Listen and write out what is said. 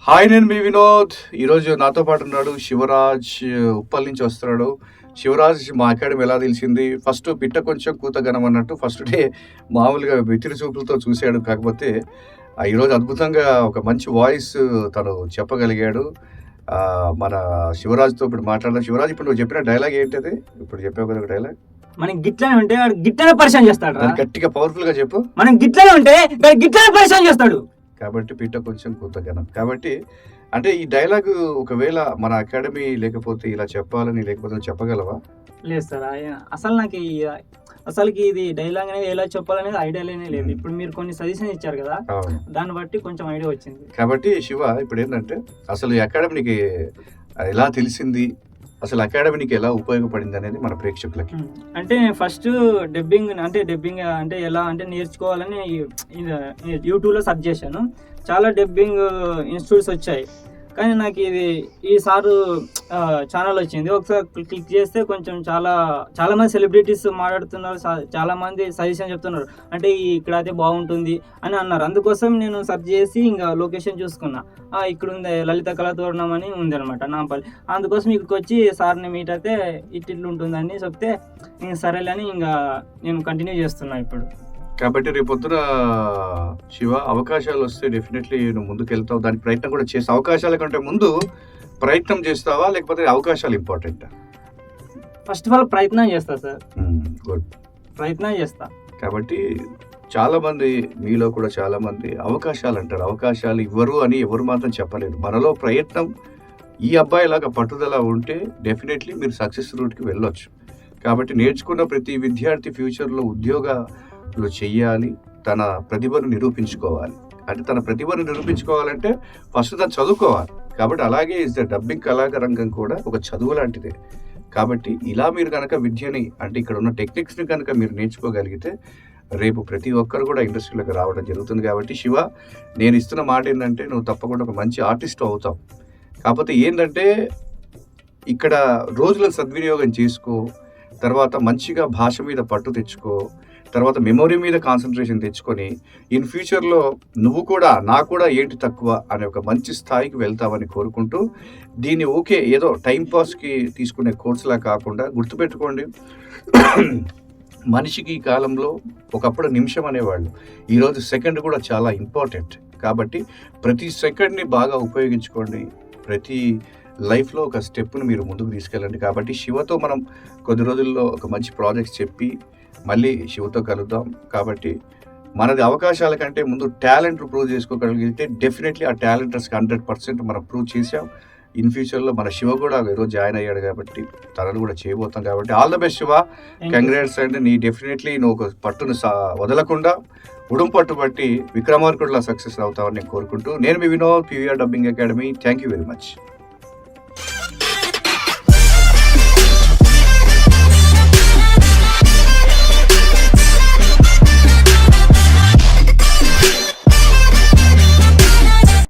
Hi, నేను మీ వినోద్. ఈరోజు నాతో పాటు ఉన్నాడు శివరాజ్. ఉప్పల్ నుంచి వస్తున్నాడు. శివరాజ్ మా అకాడమీ ఎలా తెలిసింది, ఫస్ట్ పిట్ట కొంచెం కూత ఘనం అన్నట్టు ఫస్ట్ డే మామూలుగా వెతిరి చూపులతో చూశాడు. కాకపోతే ఈరోజు అద్భుతంగా ఒక మంచి వాయిస్ తను చెప్పగలిగాడు. మన శివరాజ్తో ఇప్పుడు మాట్లాడదాం. శివరాజ్, ఇప్పుడు నువ్వు చెప్పిన డైలాగ్ ఏంటది? ఇప్పుడు చెప్పావు కదా ఒక డైలాగ్. మనం గిట్లనే ఉంటే వాడు గిట్లనే పరిచయం చేస్తాడు. గట్టిగా పవర్ఫుల్ గా చెప్పు. మనం గిట్లనే ఉంటే వాడు గిట్లనే పరిచయం చేస్తాడు. కాబట్టి పిట్ట కొంచెం కూతగనం. కాబట్టి అంటే ఈ డైలాగ్ ఒకవేళ మన అకాడమీ లేకపోతే ఇలా చెప్పాలని లేకపోతే చెప్పగలవా? లేదు సార్, అసలు నాకు అసలుకి ఇది డైలాగ్ అనేది ఎలా చెప్పాలనేది ఐడియాలేనే లేదు. ఇప్పుడు మీరు కొన్ని సజెషన్ ఇచ్చారు కదా, దాన్ని బట్టి కొంచెం ఐడియా వచ్చింది. కాబట్టి శివ, ఇప్పుడు ఏంటంటే అసలు ఈ అకాడమీకి ఎలా తెలిసింది, అసలు అకాడమీకి ఎలా ఉపయోగపడింది అనేది మన ప్రేక్షకులకి. అంటే ఫస్ట్ డబ్బింగ్ అంటే ఎలా అంటే నేర్చుకోవాలని యూట్యూబ్లో సెర్చ్ చేశాను. చాలా డబ్బింగ్ ఇన్స్టిట్యూట్స్ వచ్చాయి, కానీ నాకు ఈ సారు ఛానల్ వచ్చింది. ఒకసారి క్లిక్ చేస్తే కొంచెం చాలా మంది సెలబ్రిటీస్ మాట్లాడుతున్నారు, చాలా మంది సజెషన్ చెప్తున్నారు. అంటే ఇక్కడ అయితే బాగుంటుంది అని అన్నారు. అందుకోసం నేను సెర్చ్ చేసి ఇంకా లొకేషన్ చూసుకున్నా. ఇక్కడ ఉంది లలిత కళాతోరణం అని ఉంది అనమాట, నాంపల్లి. అందుకోసం ఇక్కడికి వచ్చి సార్ని మీట్ అయితే ఇట్లు ఉంటుందని చెప్తే ఇంక సరేలేని ఇంకా నేను కంటిన్యూ చేస్తున్నా ఇప్పుడు. కాబట్టి రేపొద్దున శివ అవకాశాలు వస్తే డెఫినెట్లీ నువ్వు ముందుకు వెళ్తావు, దానికి ప్రయత్నం కూడా చేస్తావు. అవకాశాల కంటే ముందు ప్రయత్నం చేస్తావా, లేకపోతే అవకాశాలు ఇంపార్టెంటా? ఫస్ట్ ఆఫ్ ఆల్ ప్రయత్నం చేస్తా సార్. గుడ్, ప్రయత్నం చేస్తా. కాబట్టి చాలా మంది, మీలో కూడా చాలా మంది అవకాశాలు అంటారు, అవకాశాలు ఇవ్వరు అని ఎవరు మాత్రం చెప్పలేరు. మనలో ప్రయత్నం, ఈ అబ్బాయి లాగా పట్టుదల ఉంటే డెఫినెట్లీ మీరు సక్సెస్ రూట్కి వెళ్ళొచ్చు. కాబట్టి నేర్చుకున్న ప్రతి విద్యార్థి ఫ్యూచర్లో ఉద్యోగాలు చెయ్యాలి, తన ప్రతిభను నిరూపించుకోవాలి. అంటే తన ప్రతిభను నిరూపించుకోవాలంటే ఫస్ట్ తను చదువుకోవాలి. కాబట్టి అలాగే డబ్బింగ్ కళారంగం కూడా ఒక చదువు లాంటిదే. కాబట్టి ఇలా మీరు కనుక విద్యని, అంటే ఇక్కడ ఉన్న టెక్నిక్స్ని కనుక మీరు నేర్చుకోగలిగితే రేపు ప్రతి ఒక్కరు కూడా ఇండస్ట్రీలోకి రావడం జరుగుతుంది. కాబట్టి శివ, నేను ఇస్తున్న మాట ఏంటంటే నువ్వు తప్పకుండా ఒక మంచి ఆర్టిస్ట్ అవుతావు. కాకపోతే ఏంటంటే ఇక్కడ రోజులను సద్వినియోగం చేసుకో, తర్వాత మంచిగా భాష మీద పట్టు తెచ్చుకో, తర్వాత మెమొరీ మీద కాన్సన్ట్రేషన్ తెచ్చుకొని ఇన్ ఫ్యూచర్లో నువ్వు కూడా నా కూడా ఏంటి తక్కువ అనే ఒక మంచి స్థాయికి వెళ్తావని కోరుకుంటూ, దీన్ని ఏదో టైంపాస్కి తీసుకునే కోర్సులా కాకుండా గుర్తుపెట్టుకోండి, మనిషికి ఈ కాలంలో ఒకప్పుడు నిమిషం అనేవాళ్ళు, ఈరోజు సెకండ్ కూడా చాలా ఇంపార్టెంట్. కాబట్టి ప్రతి సెకండ్ని బాగా ఉపయోగించుకోండి, ప్రతి లైఫ్లో ఒక స్టెప్ను మీరు ముందుకు తీసుకెళ్ళండి. కాబట్టి శివతో మనం కొద్ది రోజుల్లో ఒక మంచి ప్రాజెక్ట్స్ చెప్పి మళ్ళీ శివతో కలుద్దాం. కాబట్టి మనది అవకాశాల కంటే ముందు టాలెంట్ ప్రూవ్ చేసుకోగలిగితే డెఫినెట్లీ ఆ టాలెంటర్స్కి 100% మనం ప్రూవ్ చేసాం. ఇన్ ఫ్యూచర్లో మన శివ కూడా ఈరోజు జాయిన్ అయ్యాడు కాబట్టి తనను కూడా చేయబోతాం. కాబట్టి all the best Shiva, congrats. And definitely నువ్వు ఒక పట్టును వదలకుండా ఉడుం పట్టుబట్టి విక్రమార్కుడిలా సక్సెస్ అవుతావని నేను కోరుకుంటూ, నేను మీ Vinod, PVR dubbing academy. Thank you very much.